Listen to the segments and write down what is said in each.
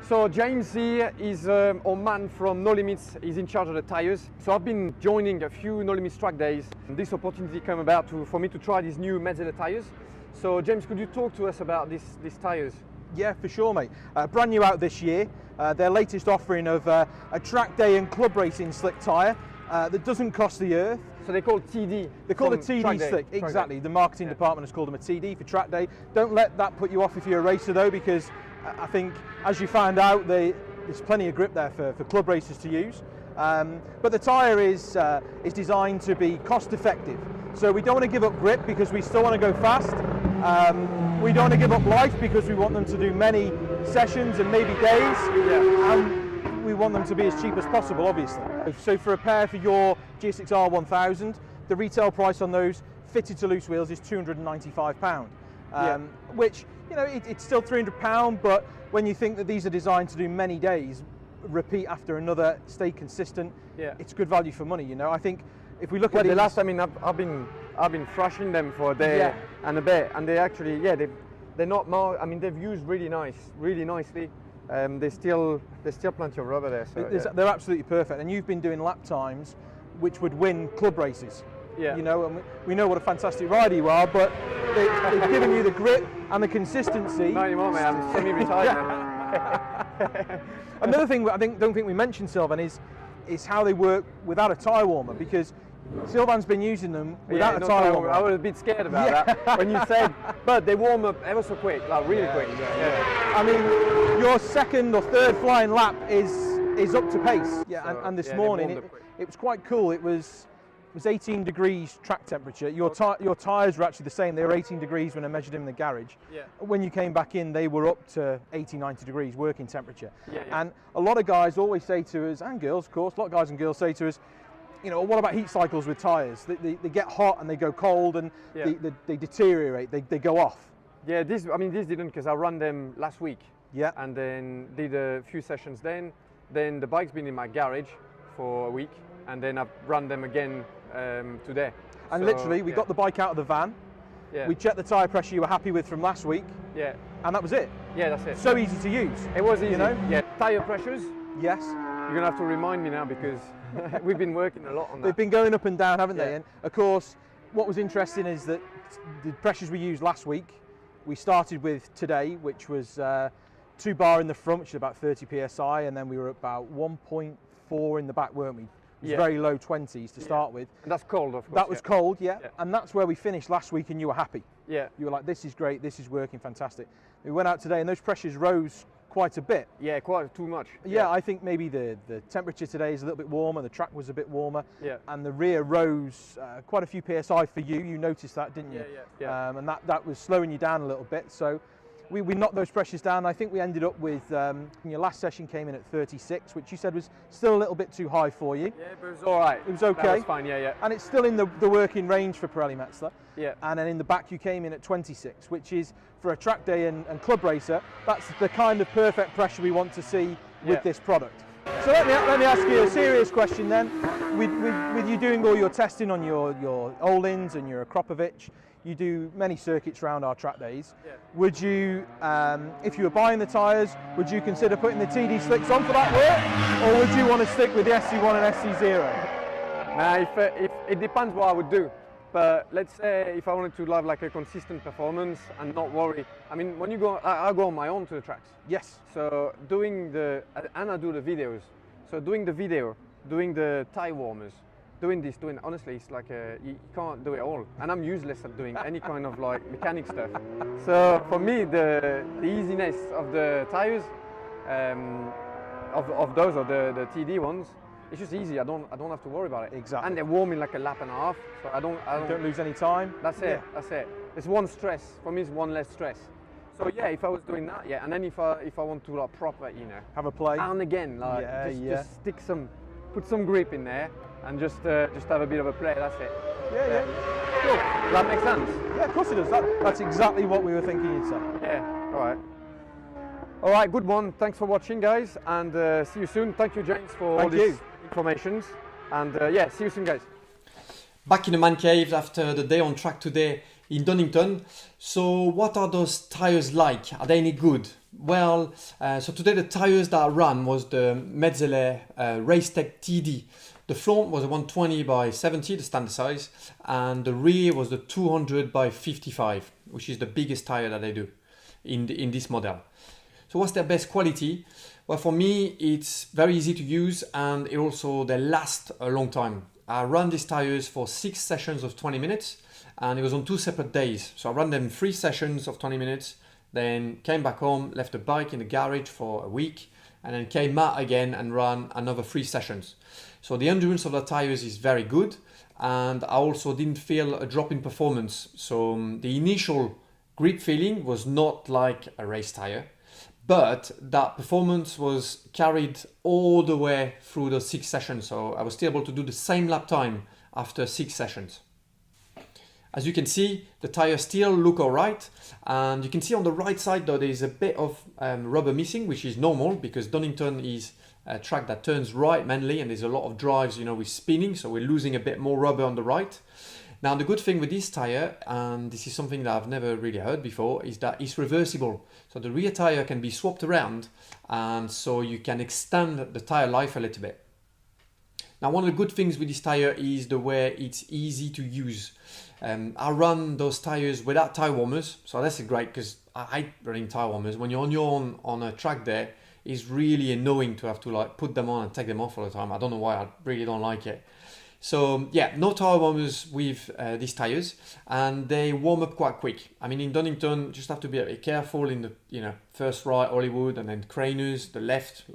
So James here is our man from No Limits. He's in charge of the tires. So I've been joining a few No Limits track days. This opportunity came about for me to try these new Metzeler tires. So James, could you talk to us about these tires? Yeah, for sure, mate. Brand new out this year. Their latest offering of a track day and club racing slick tyre that doesn't cost the earth. So they're called TD. They're called a TD Slick, exactly. The marketing department has called them a TD for track day. Don't let that put you off if you're a racer though, because I think, as you find out, there's plenty of grip there for club racers to use. But the tyre is designed to be cost effective. So we don't want to give up grip because we still want to go fast. We don't want to give up life because we want them to do many sessions and maybe days. And we want them to be as cheap as possible, obviously. So for a pair for your GSX-R 1000, the retail price on those fitted to loose wheels is £295. Which, you know, it's still £300, but when you think that these are designed to do many days, repeat after another, stay consistent, it's good value for money, you know. I think if we look at the last, I mean, I've been thrashing them for a day and a bit, and they actually, they're not more. I mean, they've used really nicely. There's still plenty of rubber there. So, they're absolutely perfect, and you've been doing lap times which would win club races. You know, and we know what a fantastic rider you are, but they've given you the grip and the consistency. Not anymore, mate. I'm semi-retired now. Another thing I don't think we mentioned, Sylvain, is how they work without a tyre warmer, because Sylvain's been using them without a tyre warmer. I was a bit scared about that when you said, but they warm up ever so quick, like really quick. I mean, your second or third flying lap is up to pace. And this morning it was quite cool. It was 18 degrees track temperature. Your tyres were actually the same. They were 18 degrees when I measured them in the garage. When you came back in, they were up to 80, 90 degrees working temperature. And a lot of guys always say to us, and girls, of course, a lot of guys and girls say to us, you know, what about heat cycles with tyres? They get hot and they go cold and they deteriorate, they go off. Yeah, this didn't, because I ran them last week. Yeah. And then did a few sessions then. Then the bike's been in my garage for a week, and then I've run them again today. And so, literally, we got the bike out of the van. We checked the tyre pressure you were happy with from last week. And that was it. Yeah, that's it. So easy to use. It was easy. You know? Yeah. Tyre pressures. Yes. You're gonna have to remind me now, because we've been working a lot on that. They've been going up and down, haven't they? And of course, what was interesting is that the pressures we used last week, we started with today, which was 2 bar in the front, which is about 30 psi, and then we were about 1.4 in the back, weren't we? It was very low 20s to start with. And that's cold, of course. That was cold, and that's where we finished last week, and you were happy. You were like, this is great, this is working fantastic. We went out today and those pressures rose quite a bit. Yeah, quite too much. I think maybe the temperature today is a little bit warmer, the track was a bit warmer, and the rear rose quite a few psi for you. You noticed that, didn't you? And that was slowing you down a little bit. So we knocked those pressures down. I think we ended up with, your last session came in at 36, which you said was still a little bit too high for you. Yeah, but it was all right. It was okay. That was fine, And it's still in the working range for Pirelli Metzeler. Yeah. And then in the back you came in at 26, which is, for a track day and club racer, that's the kind of perfect pressure we want to see with this product. So let me ask you a serious question then. With you doing all your testing on your Öhlins and your Akropovich, you do many circuits around our track days. Would you, if you were buying the tyres, would you consider putting the TD Slicks on for that work? Or would you want to stick with the SC1 and SC0? Now, if it depends what I would do. But let's say if I wanted to have like a consistent performance and not worry. I mean, when you go, I go on my own to the tracks. Yes. So I do the videos. So doing the video, doing the tie warmers, honestly, it's like you can't do it all. And I'm useless at doing any kind of like mechanic stuff. So for me, the easiness of the tires, of those, or the TD ones, it's just easy. I don't have to worry about it. Exactly. And they're warm in like a lap and a half, so I don't lose any time. That's it. That's it. It's one stress for me. It's one less stress. So yeah, if I was doing that, and then if I want to like proper, you know, have a play, and again, like just stick put some grip in there, and just have a bit of a play. That's it. Cool. Does that make sense? Yeah, of course it does. That's exactly what we were thinking you'd say. Yeah. All right. Good one. Thanks for watching, guys, and see you soon. Thank you, James, for all these informations, and see you soon, guys. Back in the man cave after the day on track today. in Donington. So what are those tires like? Are they any good? Well, so today the tires that I ran was the Metzeler TD. The front was a 120 by 70, the standard size, and the rear was the 200 by 55, which is the biggest tire that they do in this model. So what's their best quality? Well, for me, it's very easy to use, and it also, they last a long time. I ran these tires for 6 sessions of 20 minutes, and it was on 2 separate days. So I ran them 3 sessions of 20 minutes, then came back home, left the bike in the garage for a week, and then came out again and ran another 3 sessions. So the endurance of the tires is very good, and I also didn't feel a drop in performance. So the initial grip feeling was not like a race tire, but that performance was carried all the way through the 6 sessions. So I was still able to do the same lap time after 6 sessions. As you can see, the tires still look all right. And you can see on the right side though, there's a bit of rubber missing, which is normal because Donington is a track that turns right mainly, and there's a lot of drives, with spinning. So we're losing a bit more rubber on the right. Now the good thing with this tire, and this is something that I've never really heard before, is that it's reversible. So the rear tire can be swapped around, and so you can extend the tire life a little bit. Now one of the good things with this tire is the way it's easy to use. I run those tires without tire warmers, so that's great because I hate running tire warmers. When you're on your own on a track day, it's really annoying to have to put them on and take them off all the time. I don't know why, I really don't like it. So yeah, no tire warmers with these tires, and they warm up quite quick. I mean, in Donington, just have to be a bit careful in the first right Hollywood and then Craners, the left,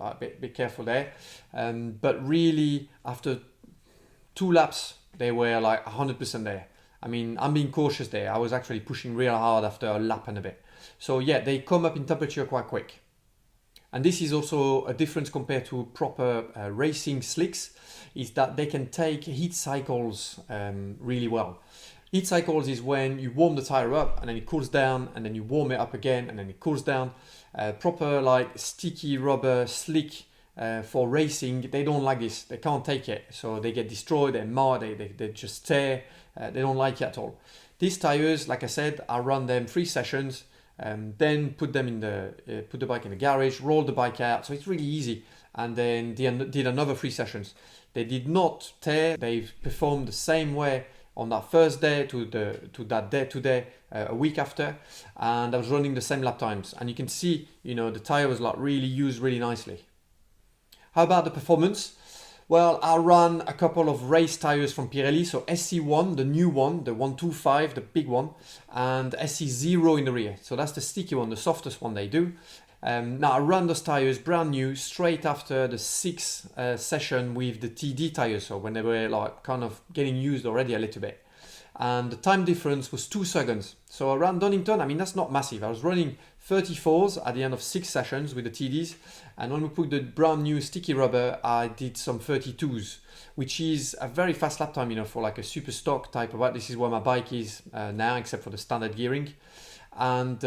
be careful there. But really, after 2 laps, they were 100% there. I mean, I'm being cautious there. I was actually pushing real hard after a lap and a bit. So yeah, they come up in temperature quite quick. And this is also a difference compared to proper racing slicks, is that they can take heat cycles really well. Heat cycles is when you warm the tire up and then it cools down, and then you warm it up again and then it cools down. Proper sticky rubber slick for racing, they don't like this. They can't take it, so they get destroyed, they mar, they just tear. They don't like it at all. These tires, like I said, I run them 3 sessions. Then put the bike in the garage, roll the bike out, so it's really easy. And then did another 3 sessions. They did not tear. They've performed the same way on that first day to that day today, a week after, and I was running the same lap times. And you can see, the tire was really used really nicely. How about the performance? Well, I ran a couple of race tires from Pirelli, so SC1, the new one, the 125, the big one, and SC0 in the rear. So that's the sticky one, the softest one they do. Now I ran those tires brand new straight after the 6th session with the TD tires, so when they were kind of getting used already a little bit. And the time difference was 2 seconds. So around Donington, I mean, that's not massive. I was running 34s at the end of 6 sessions with the TDs. And when we put the brand new sticky rubber, I did some 32s, which is a very fast lap time, for a super stock type of bike. This is where my bike is now, except for the standard gearing. And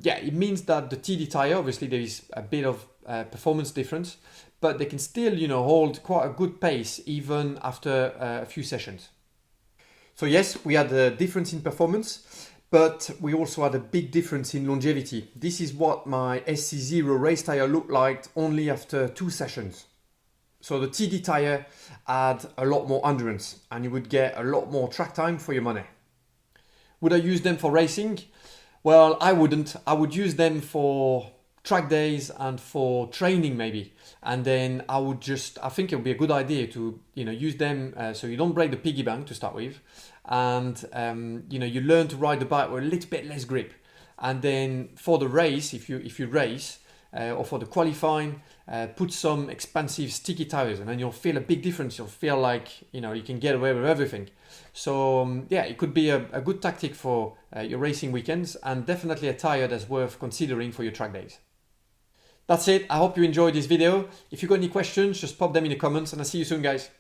yeah, it means that the TD tire, obviously there is a bit of performance difference, but they can still, hold quite a good pace even after a few sessions. So yes, we had a difference in performance, but we also had a big difference in longevity. This is what my SC0 race tire looked like only after 2 sessions. So the TD tire had a lot more endurance and you would get a lot more track time for your money. Would I use them for racing? Well, I wouldn't. I would use them for track days and for training maybe. And then I think it would be a good idea to, use them so you don't break the piggy bank to start with. And, you learn to ride the bike with a little bit less grip. And then for the race, if you race, or for the qualifying, put some expensive sticky tires and then you'll feel a big difference. You'll feel like, you can get away with everything. So yeah, it could be a good tactic for your racing weekends, and definitely a tire that's worth considering for your track days. That's it. I hope you enjoyed this video. If you've got any questions, just pop them in the comments, and I'll see you soon, guys.